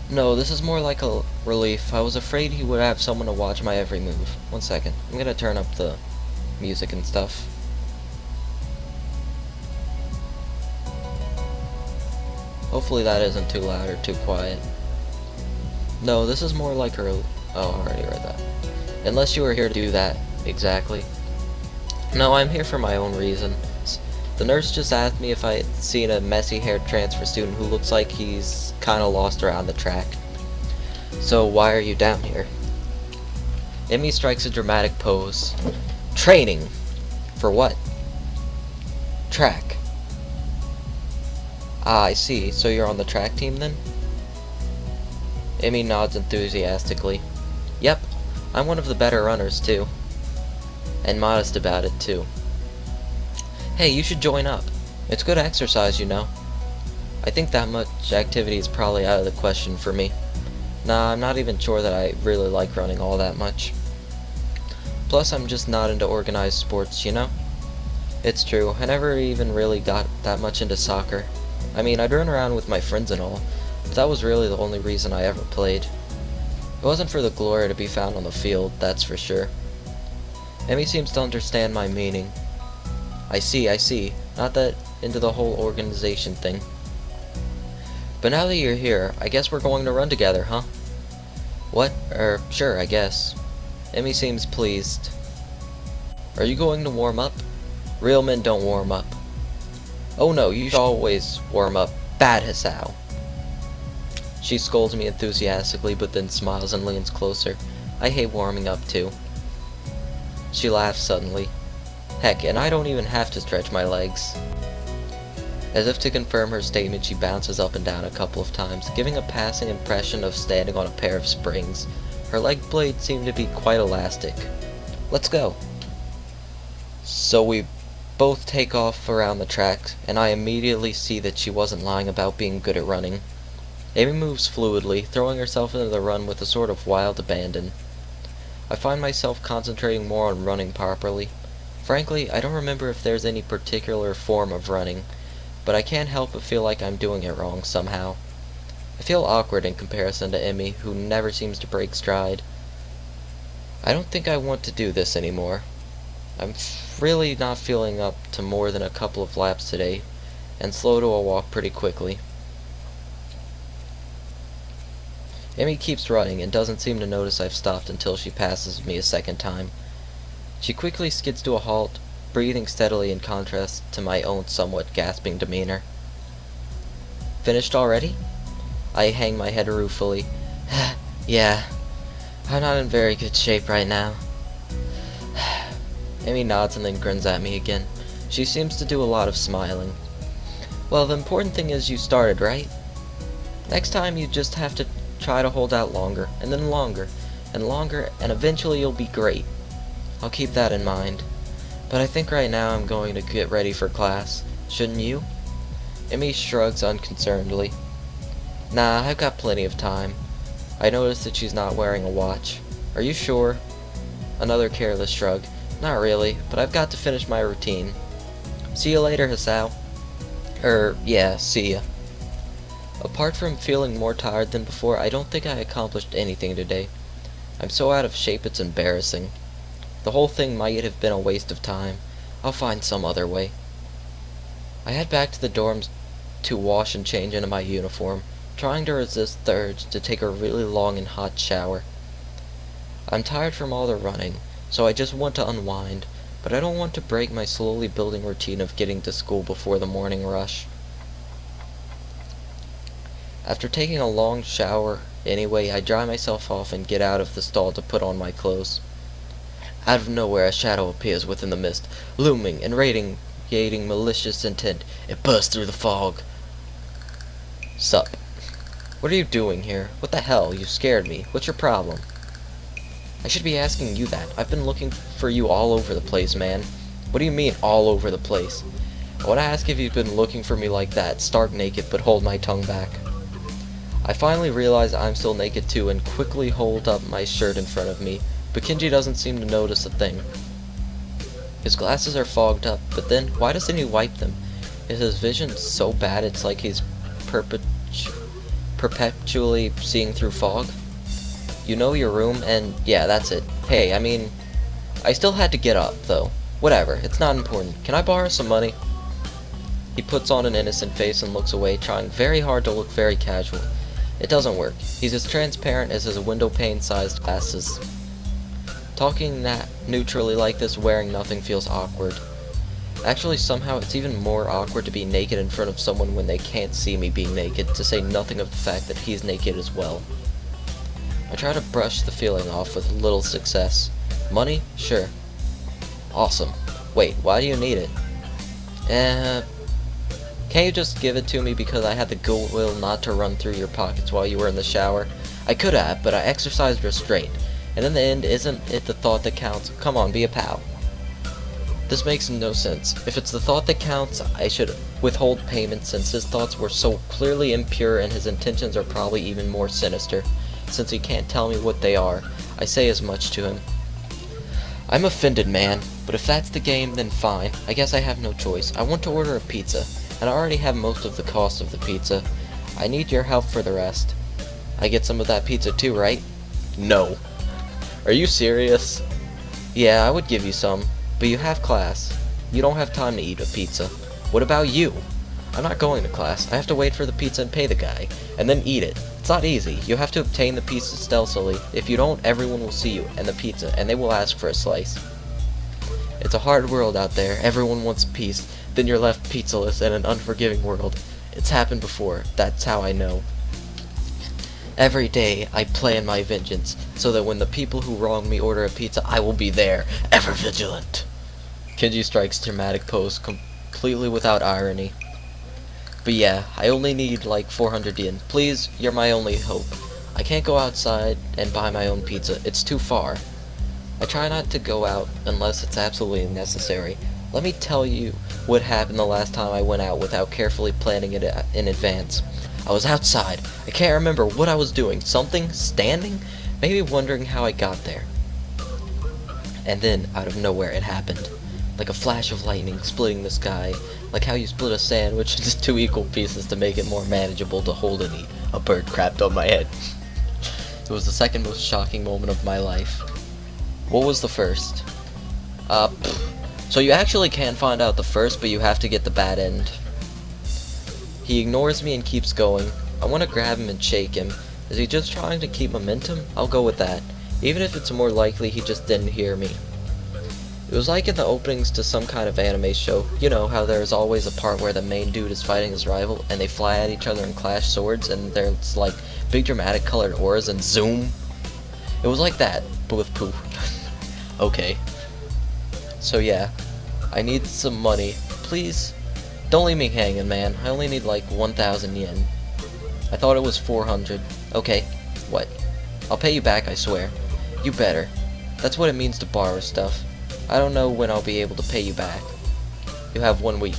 No, this is more like a relief. I was afraid he would have someone to watch my every move. One second. I'm gonna turn up the music and stuff. Hopefully that isn't too loud or too quiet. No, this is more like a... Oh, I already read that. Unless you were here to do that, exactly. No, I'm here for my own reasons. The nurse just asked me if I had seen a messy-haired transfer student who looks like he's kinda lost around the track. So why are you down here? Emmy strikes a dramatic pose. Training! For what? Track. Ah, I see. So you're on the track team then? Emmy nods enthusiastically. Yep, I'm one of the better runners too. And modest about it too. Hey, you should join up. It's good exercise, you know. I think that much activity is probably out of the question for me. Nah, I'm not even sure that I really like running all that much. Plus, I'm just not into organized sports, you know? It's true, I never even really got that much into soccer. I mean, I'd run around with my friends and all, but that was really the only reason I ever played. It wasn't for the glory to be found on the field, that's for sure. Emmy seems to understand my meaning. I see. Not that into the whole organization thing. But now that you're here, I guess we're going to run together, huh? What? Sure, I guess. Emmy seems pleased. Are you going to warm up? Real men don't warm up. Oh no, you should always warm up. Bad Hisao. She scolds me enthusiastically, but then smiles and leans closer. I hate warming up too. She laughs suddenly. Heck, and I don't even have to stretch my legs. As if to confirm her statement, she bounces up and down a couple of times, giving a passing impression of standing on a pair of springs. Her leg blades seem to be quite elastic. Let's go. So we both take off around the track, and I immediately see that she wasn't lying about being good at running. Amy moves fluidly, throwing herself into the run with a sort of wild abandon. I find myself concentrating more on running properly. Frankly, I don't remember if there's any particular form of running, but I can't help but feel like I'm doing it wrong somehow. I feel awkward in comparison to Emmy, who never seems to break stride. I don't think I want to do this anymore. I'm really not feeling up to more than a couple of laps today, and slow to a walk pretty quickly. Emmy keeps running and doesn't seem to notice I've stopped until she passes me a second time. She quickly skids to a halt, breathing steadily in contrast to my own somewhat gasping demeanor. Finished already? I hang my head ruefully. Yeah, I'm not in very good shape right now. Amy nods and then grins at me again. She seems to do a lot of smiling. Well, the important thing is you started, right? Next time you just have to try to hold out longer, and then longer, and longer, and eventually you'll be great. I'll keep that in mind. But I think right now I'm going to get ready for class. Shouldn't you? Emmy shrugs unconcernedly. Nah, I've got plenty of time. I notice that she's not wearing a watch. Are you sure? Another careless shrug. Not really, but I've got to finish my routine. See you later, Hisao. Yeah, see ya. Apart from feeling more tired than before, I don't think I accomplished anything today. I'm so out of shape it's embarrassing. The whole thing might have been a waste of time. I'll find some other way. I head back to the dorms to wash and change into my uniform, trying to resist the urge to take a really long and hot shower. I'm tired from all the running, so I just want to unwind, but I don't want to break my slowly building routine of getting to school before the morning rush. After taking a long shower anyway, I dry myself off and get out of the stall to put on my clothes. Out of nowhere, a shadow appears within the mist, looming and radiating malicious intent. It bursts through the fog. Sup? What are you doing here? What the hell? You scared me. What's your problem? I should be asking you that. I've been looking for you all over the place, man. What do you mean, all over the place? I want to ask if you've been looking for me like that, stark naked, but hold my tongue back. I finally realize I'm still naked too, and quickly hold up my shirt in front of me, but Kenji doesn't seem to notice a thing. His glasses are fogged up, but then, why doesn't he wipe them? Is his vision so bad it's like he's perpetually seeing through fog? You know your room, and yeah, that's it. Hey, I mean, I still had to get up, though. Whatever, it's not important. Can I borrow some money? He puts on an innocent face and looks away, trying very hard to look very casual. It doesn't work. He's as transparent as his window pane-sized glasses. Talking that neutrally like this, wearing nothing, feels awkward. Actually, somehow it's even more awkward to be naked in front of someone when they can't see me being naked, to say nothing of the fact that he's naked as well. I try to brush the feeling off with little success. Money? Sure. Awesome. Wait, why do you need it? Can't you just give it to me because I had the goodwill not to run through your pockets while you were in the shower? I could have, but I exercised restraint. And in the end, isn't it the thought that counts? Come on, be a pal. This makes no sense. If it's the thought that counts, I should withhold payment since his thoughts were so clearly impure and his intentions are probably even more sinister. Since he can't tell me what they are, I say as much to him. I'm offended, man, but if that's the game, then fine. I guess I have no choice. I want to order a pizza, and I already have most of the cost of the pizza. I need your help for the rest. I get some of that pizza too, right? No. Are you serious? Yeah, I would give you some, but you have class. You don't have time to eat a pizza. What about you? I'm not going to class. I have to wait for the pizza and pay the guy, and then eat it. It's not easy. You have to obtain the pizza stealthily. If you don't, everyone will see you and the pizza, and they will ask for a slice. It's a hard world out there. Everyone wants a piece. Then you're left pizzaless in an unforgiving world. It's happened before. That's how I know. Every day, I plan my vengeance, so that when the people who wrong me order a pizza, I will be there, ever vigilant. Kenji strikes dramatic pose, completely without irony. But yeah, I only need like 400 yen. Please, you're my only hope. I can't go outside and buy my own pizza. It's too far. I try not to go out unless it's absolutely necessary. Let me tell you what happened the last time I went out without carefully planning it in advance. I was outside. I can't remember what I was doing. Something? Standing? Maybe wondering how I got there. And then, out of nowhere, it happened. Like a flash of lightning splitting the sky. Like how you split a sandwich into 2 equal pieces to make it more manageable to hold and eat. A bird crapped on my head. It was the second most shocking moment of my life. What was the first? So you actually can find out the first, but you have to get the bad end. He ignores me and keeps going. I want to grab him and shake him. Is he just trying to keep momentum? I'll go with that. Even if it's more likely he just didn't hear me. It was like in the openings to some kind of anime show. You know how there's always a part where the main dude is fighting his rival and they fly at each other and clash swords and there's like big dramatic colored auras and zoom. It was like that, but with poo. Okay. So yeah, I need some money. Please, don't leave me hanging, man. I only need like 1,000 yen. I thought it was 400. Okay, what? I'll pay you back, I swear. You better. That's what it means to borrow stuff. I don't know when I'll be able to pay you back. You have 1 week.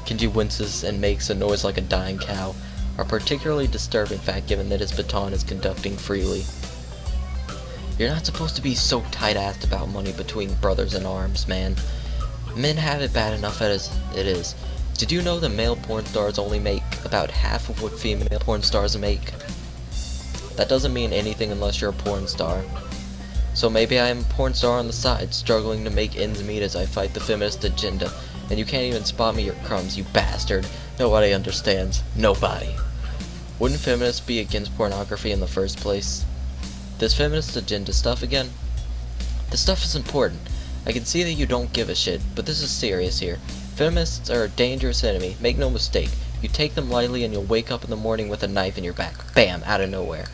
Kenji winces and makes a noise like a dying cow. A particularly disturbing fact given that his baton is conducting freely. You're not supposed to be so tight-assed about money between brothers in arms, man. Men have it bad enough as it is. Did you know that male porn stars only make about half of what female porn stars make? That doesn't mean anything unless you're a porn star. So maybe I am a porn star on the side, struggling to make ends meet as I fight the feminist agenda, and you can't even spot me your crumbs, you bastard. Nobody understands. Nobody. Wouldn't feminists be against pornography in the first place? This feminist agenda stuff again? This stuff is important. I can see that you don't give a shit, but this is serious here. Feminists are a dangerous enemy, make no mistake. You take them lightly and you'll wake up in the morning with a knife in your back. Bam! Out of nowhere.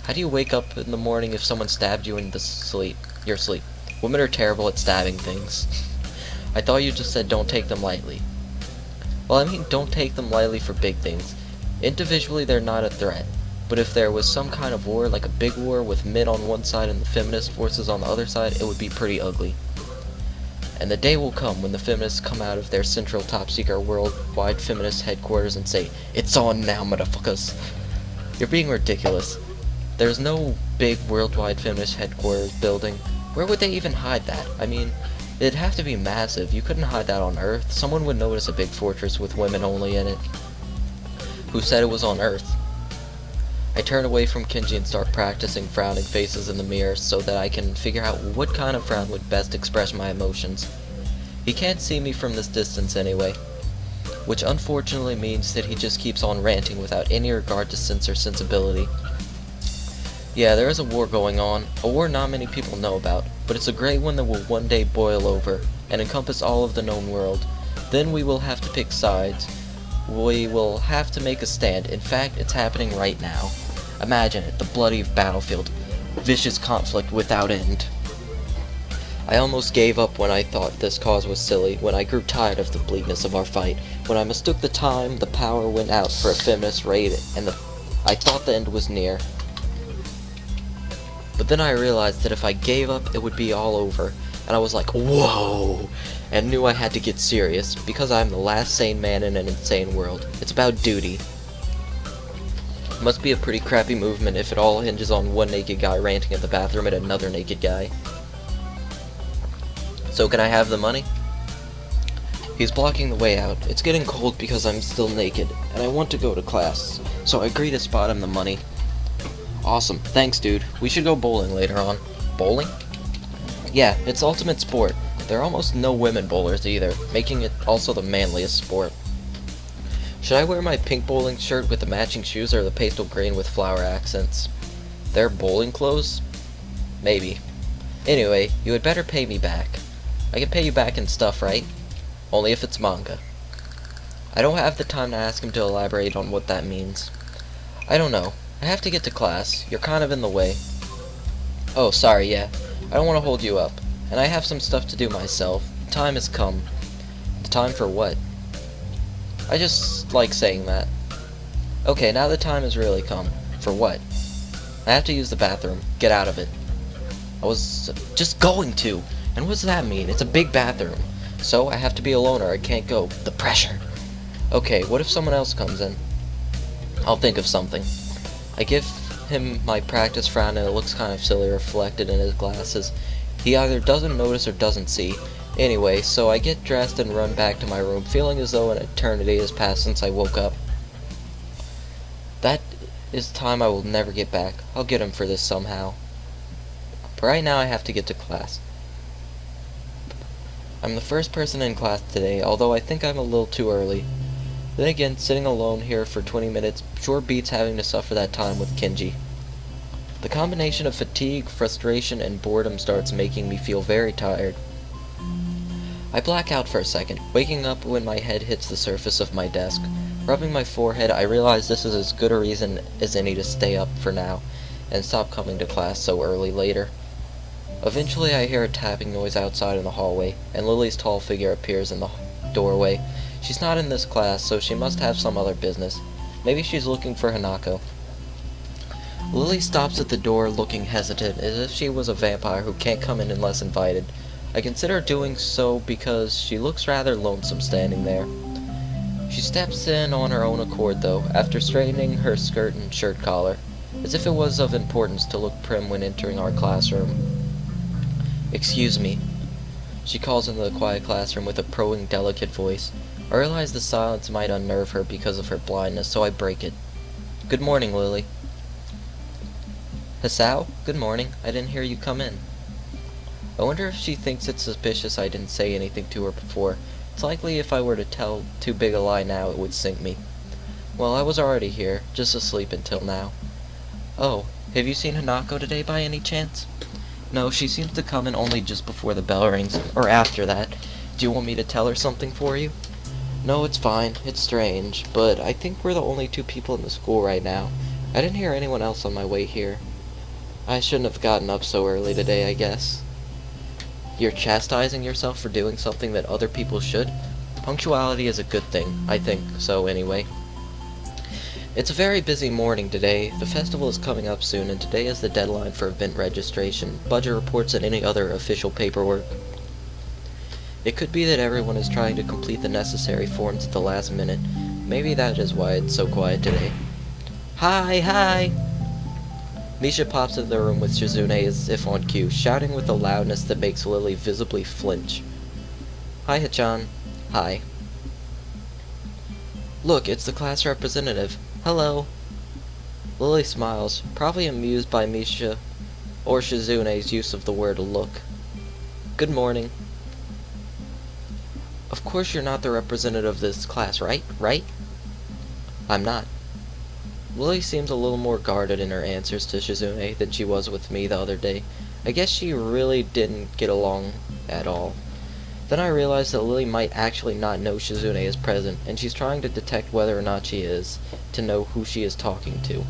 How do you wake up in the morning if someone stabbed you in your sleep? Women are terrible at stabbing things. I thought you just said don't take them lightly. Well, I mean don't take them lightly for big things. Individually they're not a threat. But if there was some kind of war, like a big war with men on one side and the feminist forces on the other side, it would be pretty ugly. And the day will come when the feminists come out of their central top-secret worldwide feminist headquarters and say, "It's on now, motherfuckers." You're being ridiculous. There's no big worldwide feminist headquarters building. Where would they even hide that? I mean, It'd have to be massive. You couldn't hide that on Earth. Someone would notice a big fortress with women only in it. Who said it was on Earth? I turn away from Kenji and start practicing frowning faces in the mirror so that I can figure out what kind of frown would best express my emotions. He can't see me from this distance anyway, which unfortunately means that he just keeps on ranting without any regard to sense or sensibility. Yeah, there is a war going on, a war not many people know about, but it's a great one that will one day boil over and encompass all of the known world. Then we will have to pick sides. We will have to make a stand. In fact, it's happening right now. Imagine it, the bloody battlefield. Vicious conflict without end. I almost gave up when I thought this cause was silly, when I grew tired of the bleakness of our fight, when I mistook the time the power went out for a feminist raid, and I thought the end was near. But then I realized that if I gave up, it would be all over, and I was like, whoa, and knew I had to get serious, because I'm the last sane man in an insane world. It's about duty. Must be a pretty crappy movement if it all hinges on one naked guy ranting at the bathroom at another naked guy. So can I have the money? He's blocking the way out. It's getting cold because I'm still naked, and I want to go to class, so I agree to spot him the money. Awesome, thanks dude. We should go bowling later on. Bowling? Yeah, it's ultimate sport. There are almost no women bowlers either, making it also the manliest sport. Should I wear my pink bowling shirt with the matching shoes or the pastel green with flower accents? They're bowling clothes? Maybe. Anyway, you had better pay me back. I can pay you back in stuff, right? Only if it's manga. I don't have the time to ask him to elaborate on what that means. I don't know. I have to get to class. You're kind of in the way. Oh, sorry, yeah. I don't want to hold you up. And I have some stuff to do myself. The time has come. The time for what? I just like saying that. Okay, now the time has really come. For what? I have to use the bathroom. Get out of it. I was just going to. And what does that mean? It's a big bathroom. So I have to be alone or I can't go. The pressure. Okay, what if someone else comes in? I'll think of something. I give him my practice frown and it looks kind of silly reflected in his glasses. He either doesn't notice or doesn't see. Anyway, so I get dressed and run back to my room, feeling as though an eternity has passed since I woke up. That is time I will never get back. I'll get him for this somehow. But right now I have to get to class. I'm the first person in class today, although I think I'm a little too early. Then again, sitting alone here for 20 minutes sure beats having to suffer that time with Kenji. The combination of fatigue, frustration, and boredom starts making me feel very tired. I black out for a second, waking up when my head hits the surface of my desk. Rubbing my forehead, I realize this is as good a reason as any to stay up for now, and stop coming to class so early later. Eventually I hear a tapping noise outside in the hallway, and Lily's tall figure appears in the doorway. She's not in this class, so she must have some other business. Maybe she's looking for Hanako. Lily stops at the door looking hesitant, as if she was a vampire who can't come in unless invited. I consider doing so because she looks rather lonesome standing there. She steps in on her own accord, though, after straightening her skirt and shirt collar, as if it was of importance to look prim when entering our classroom. Excuse me. She calls into the quiet classroom with a probing, delicate voice. I realize the silence might unnerve her because of her blindness, so I break it. Good morning, Lily. Hisao? Good morning. I didn't hear you come in. I wonder if she thinks it's suspicious I didn't say anything to her before. It's likely if I were to tell too big a lie now, it would sink me. Well, I was already here, just asleep until now. Oh, have you seen Hanako today by any chance? No, she seems to come in only just before the bell rings, or after that. Do you want me to tell her something for you? No, it's fine. It's strange, but I think we're the only two people in the school right now. I didn't hear anyone else on my way here. I shouldn't have gotten up so early today, I guess. You're chastising yourself for doing something that other people should? Punctuality is a good thing, I think so anyway. It's a very busy morning today. The festival is coming up soon, and today is the deadline for event registration, budget reports, and any other official paperwork. It could be that everyone is trying to complete the necessary forms at the last minute. Maybe that is why it's so quiet today. Hi! Misha pops into the room with Shizune as if on cue, shouting with a loudness that makes Lily visibly flinch. Hi, Hachan. Hi. Look, it's the class representative. Hello. Lily smiles, probably amused by Misha or Shizune's use of the word look. Good morning. Of course you're not the representative of this class, right? Right? I'm not. Lily seems a little more guarded in her answers to Shizune than she was with me the other day. I guess she really didn't get along at all. Then I realized that Lily might actually not know Shizune is present, and she's trying to detect whether or not she is, to know who she is talking to.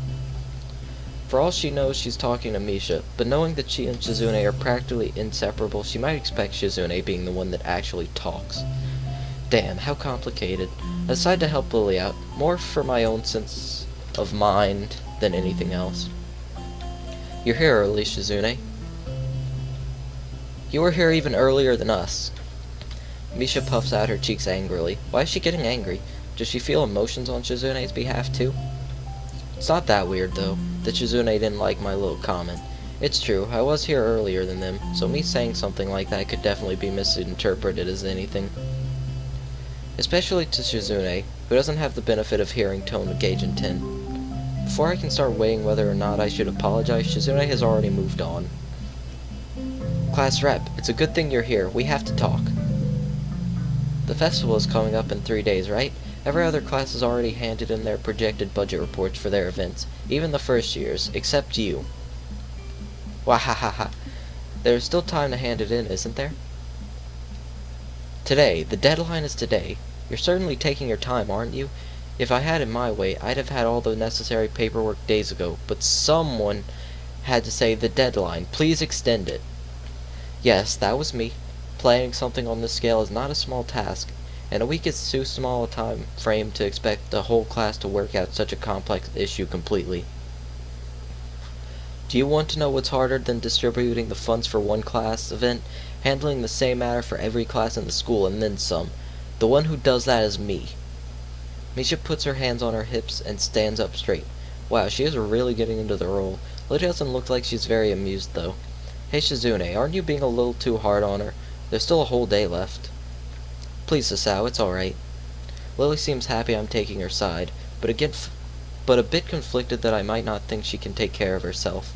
For all she knows, she's talking to Misha, but knowing that she and Shizune are practically inseparable, she might expect Shizune being the one that actually talks. Damn, how complicated. I decided to help Lily out, more for my own sense of mind than anything else. You're here early, Shizune. You were here even earlier than us. Misha puffs out her cheeks angrily. Why is she getting angry? Does she feel emotions on Shizune's behalf too? It's not that weird, though, that Shizune didn't like my little comment. It's true, I was here earlier than them, so me saying something like that could definitely be misinterpreted as anything. Especially to Shizune, who doesn't have the benefit of hearing tone of gauge and 10. Before I can start weighing whether or not I should apologize, Shizune has already moved on. Class rep, it's a good thing you're here. We have to talk. The festival is coming up in 3 days, right? Every other class has already handed in their projected budget reports for their events, even the first years, except you. Wahahaha. There's still time to hand it in, isn't there? Today. The deadline is today. You're certainly taking your time, aren't you? If I had it my way, I'd have had all the necessary paperwork days ago, but someone had to say the deadline. Please extend it. Yes, that was me. Planning something on this scale is not a small task, and a week is too small a time frame to expect the whole class to work out such a complex issue completely. Do you want to know what's harder than distributing the funds for one class event? Handling the same matter for every class in the school, and then some. The one who does that is me. Misha puts her hands on her hips and stands up straight. Wow, she is really getting into the role. Lily doesn't look like she's very amused, though. Hey Shizune, aren't you being a little too hard on her? There's still a whole day left. Please, Hisao, it's alright. Lily seems happy I'm taking her side, but a bit conflicted that I might not think she can take care of herself.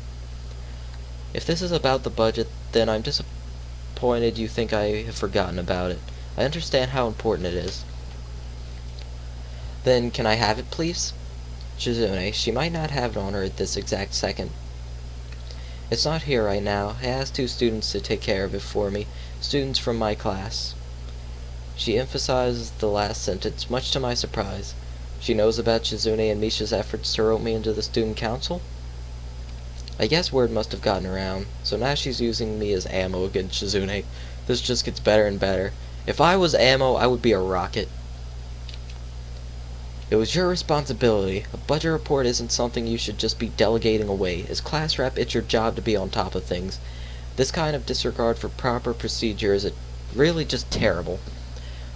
If this is about the budget, then I'm disappointed you think I have forgotten about it. I understand how important it is. Then can I have it, please? Shizune, she might not have it on her at this exact second. It's not here right now. I asked 2 students to take care of it for me. Students from my class. She emphasizes the last sentence, much to my surprise. She knows about Shizune and Misha's efforts to rope me into the student council? I guess word must have gotten around, so now she's using me as ammo against Shizune. This just gets better and better. If I was ammo, I would be a rocket. It was your responsibility. A budget report isn't something you should just be delegating away. As class rep, it's your job to be on top of things. This kind of disregard for proper procedure is really just terrible.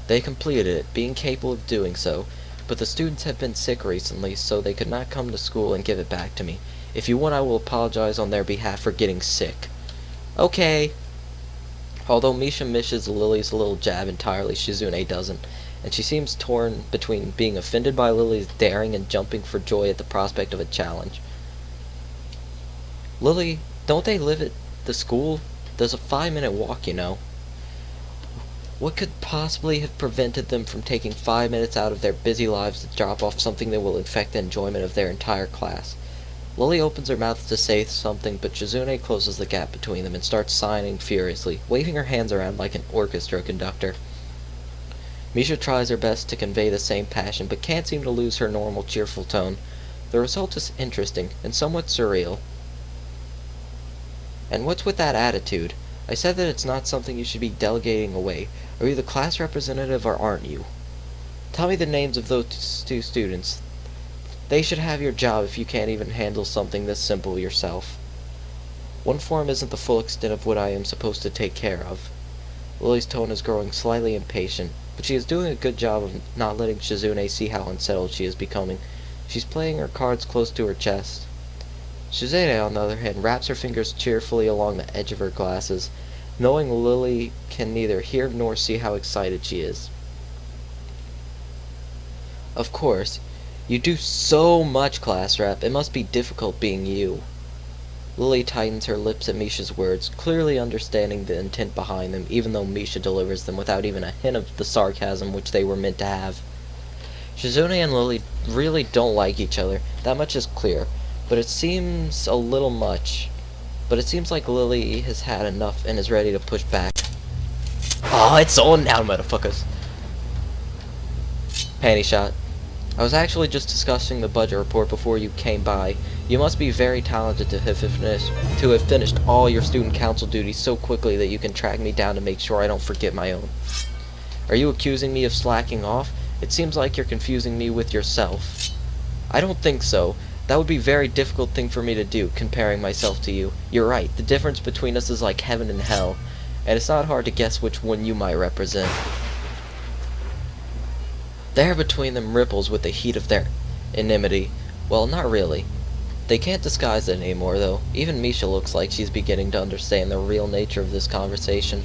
They completed it, being capable of doing so, but the students have been sick recently, so they could not come to school and give it back to me. If you want, I will apologize on their behalf for getting sick. Okay. Although Misha misses Lily's little jab entirely, Shizune doesn't, and she seems torn between being offended by Lily's daring and jumping for joy at the prospect of a challenge. Lily, don't they live at the school? There's a 5-minute walk, you know. What could possibly have prevented them from taking 5 minutes out of their busy lives to drop off something that will infect the enjoyment of their entire class? Lily opens her mouth to say something, but Shizune closes the gap between them and starts sighing furiously, waving her hands around like an orchestra conductor. Misha tries her best to convey the same passion, but can't seem to lose her normal cheerful tone. The result is interesting, and somewhat surreal. And what's with that attitude? I said that it's not something you should be delegating away. Are you the class representative or aren't you? Tell me the names of those 2 students. They should have your job if you can't even handle something this simple yourself. One form isn't the full extent of what I am supposed to take care of. Lily's tone is growing slightly impatient, but she is doing a good job of not letting Shizune see how unsettled she is becoming. She's playing her cards close to her chest. Shizune, on the other hand, wraps her fingers cheerfully along the edge of her glasses. knowing Lily can neither hear nor see how excited she is. Of course. You do so much, class rep. It must be difficult being you. Lily tightens her lips at Misha's words, clearly understanding the intent behind them, even though Misha delivers them without even a hint of the sarcasm which they were meant to have. Shizune and Lily really don't like each other, that much is clear, but it seems a little much. But it seems like Lily has had enough and is ready to push back. Oh, it's on now, motherfuckers! Panty shot. I was actually just discussing the budget report before you came by. You must be very talented to have finished all your student council duties so quickly that you can track me down to make sure I don't forget my own. Are you accusing me of slacking off? It seems like you're confusing me with yourself. I don't think so. That would be a very difficult thing for me to do, comparing myself to you. You're right, the difference between us is like heaven and hell, and it's not hard to guess which one you might represent. The air between them ripples with the heat of their enmity. Well, not really. They can't disguise it anymore, though. Even Misha looks like she's beginning to understand the real nature of this conversation.